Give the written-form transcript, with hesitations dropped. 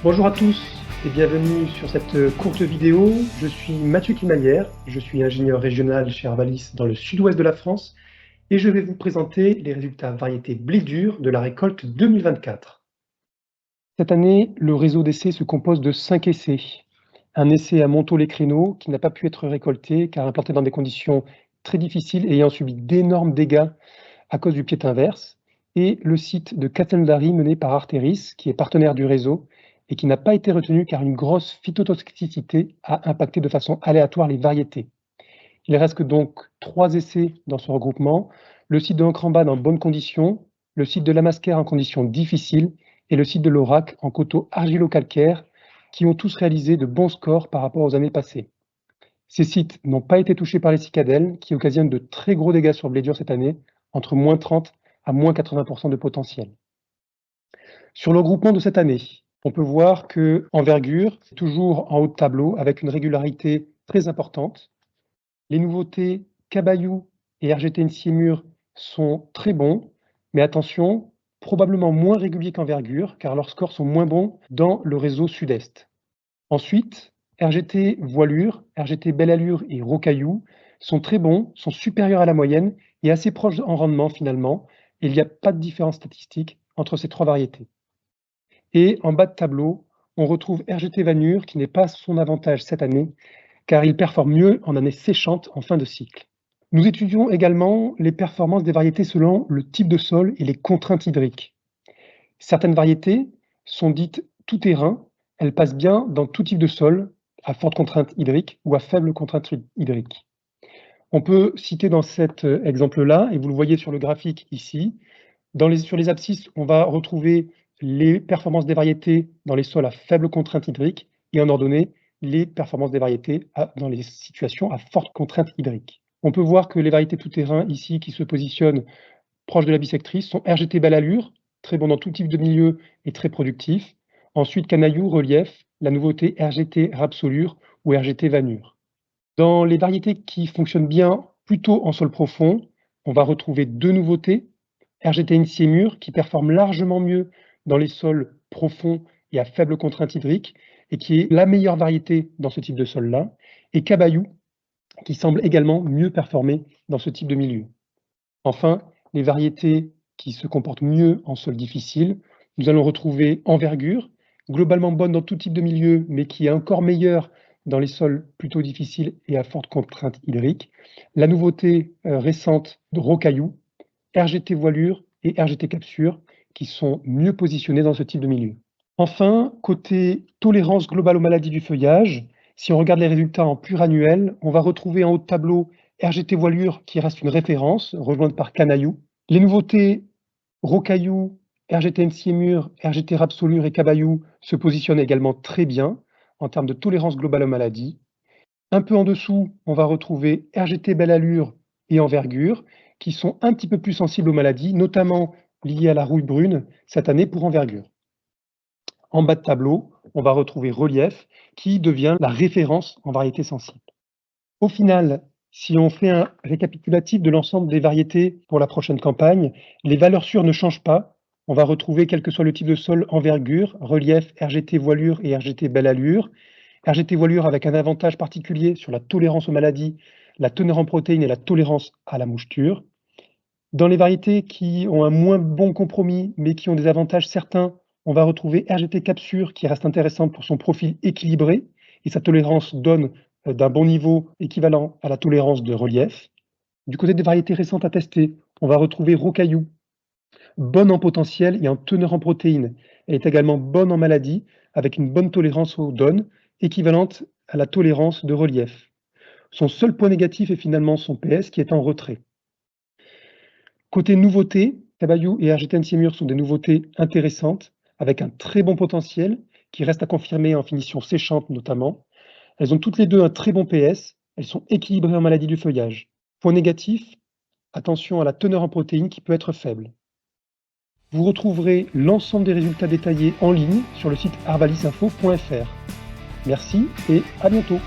Bonjour à tous et bienvenue sur cette courte vidéo. Je suis Mathieu Kimalière, je suis ingénieur régional chez Arvalis dans le sud-ouest de la France et je vais vous présenter les résultats variétés blé dur de la récolte 2024. Cette année, le réseau d'essais se compose de 5 essais. Un essai à Montaut-les-Créneaux qui n'a pas pu être récolté car implanté dans des conditions très difficiles et ayant subi d'énormes dégâts à cause du pied inverse, et le site de Castelnaudary mené par Arteris, qui est partenaire du réseau, et qui n'a pas été retenu car une grosse phytotoxicité a impacté de façon aléatoire les variétés. Il reste donc 3 essais dans ce regroupement, le site de Ancrambade en bonnes conditions, le site de Lamasquère en conditions difficiles, et le site de l'Aurac en coteaux argilo-calcaires, qui ont tous réalisé de bons scores par rapport aux années passées. Ces sites n'ont pas été touchés par les cicadelles, qui occasionnent de très gros dégâts sur le blé dur cette année, entre moins 30 à moins 80% de potentiel. Sur le regroupement de cette année, on peut voir que envergure, c'est toujours en haut de tableau, avec une régularité très importante. Les nouveautés Cabayou et RGT Siemur sont très bons, mais attention, probablement moins réguliers qu'envergure, car leurs scores sont moins bons dans le réseau sud-est. Ensuite, RGT Voilure, RGT Belle Allure et Rocaillou sont très bons, sont supérieurs à la moyenne et assez proches en rendement finalement, et il n'y a pas de différence statistique entre ces 3 variétés. Et en bas de tableau, on retrouve RGT Vanure qui n'est pas à son avantage cette année, car il performe mieux en année séchante en fin de cycle. Nous étudions également les performances des variétés selon le type de sol et les contraintes hydriques. Certaines variétés sont dites tout-terrain, elles passent bien dans tout type de sol, à forte contrainte hydrique ou à faible contrainte hydrique. On peut citer dans cet exemple-là, et vous le voyez sur le graphique ici, sur les abscisses, on va retrouver les performances des variétés dans les sols à faible contrainte hydrique, et en ordonnée, les performances des variétés dans les situations à forte contrainte hydrique. On peut voir que les variétés tout-terrain ici qui se positionnent proches de la bisectrice sont RGT Belle Allure, très bon dans tout type de milieu et très productif. Ensuite, Canaillou, Relief, la nouveauté RGT Rapsolure ou RGT Vanure. Dans les variétés qui fonctionnent bien plutôt en sol profond, on va retrouver 2 nouveautés. RGT Siemur qui performe largement mieux dans les sols profonds et à faible contrainte hydrique et qui est la meilleure variété dans ce type de sol-là. Et Cabayou qui semble également mieux performer dans ce type de milieu. Enfin, les variétés qui se comportent mieux en sol difficile, nous allons retrouver Envergure, globalement bonne dans tout type de milieu, mais qui est encore meilleure dans les sols plutôt difficiles et à forte contrainte hydrique. La nouveauté récente de Rocaillou, RGT Voilure et RGT Capsure, qui sont mieux positionnés dans ce type de milieu. Enfin, côté tolérance globale aux maladies du feuillage, si on regarde les résultats en plurannuel, on va retrouver en haut de tableau RGT Voilure qui reste une référence, rejointe par Canaillou. Les nouveautés Rocaillou, RGT Siemur, RGT Rapsolure et Cabayou se positionnent également très bien en termes de tolérance globale aux maladies. Un peu en dessous, on va retrouver RGT Belle Allure et Envergure qui sont un petit peu plus sensibles aux maladies, notamment liées à la rouille brune cette année pour Envergure. En bas de tableau, on va retrouver Relief qui devient la référence en variétés sensibles. Au final, si on fait un récapitulatif de l'ensemble des variétés pour la prochaine campagne, les valeurs sûres ne changent pas. On va retrouver, quel que soit le type de sol, Envergure, Relief, RGT Voilure et RGT Belle Allure. RGT Voilure avec un avantage particulier sur la tolérance aux maladies, la teneur en protéines et la tolérance à la moucheture. Dans les variétés qui ont un moins bon compromis, mais qui ont des avantages certains, on va retrouver RGT Capsure qui reste intéressante pour son profil équilibré et sa tolérance donne d'un bon niveau équivalent à la tolérance de Relief. Du côté des variétés récentes à tester, on va retrouver Rocaillou, bonne en potentiel et en teneur en protéines. Elle est également bonne en maladie, avec une bonne tolérance aux donnes, équivalente à la tolérance de Relief. Son seul point négatif est finalement son PS qui est en retrait. Côté nouveautés, Cabayou et RGT Siemur sont des nouveautés intéressantes, avec un très bon potentiel, qui reste à confirmer en finition séchante notamment. Elles ont toutes les deux un très bon PS, elles sont équilibrées en maladie du feuillage. Point négatif, attention à la teneur en protéines qui peut être faible. Vous retrouverez l'ensemble des résultats détaillés en ligne sur le site arvalisinfo.fr. Merci et à bientôt.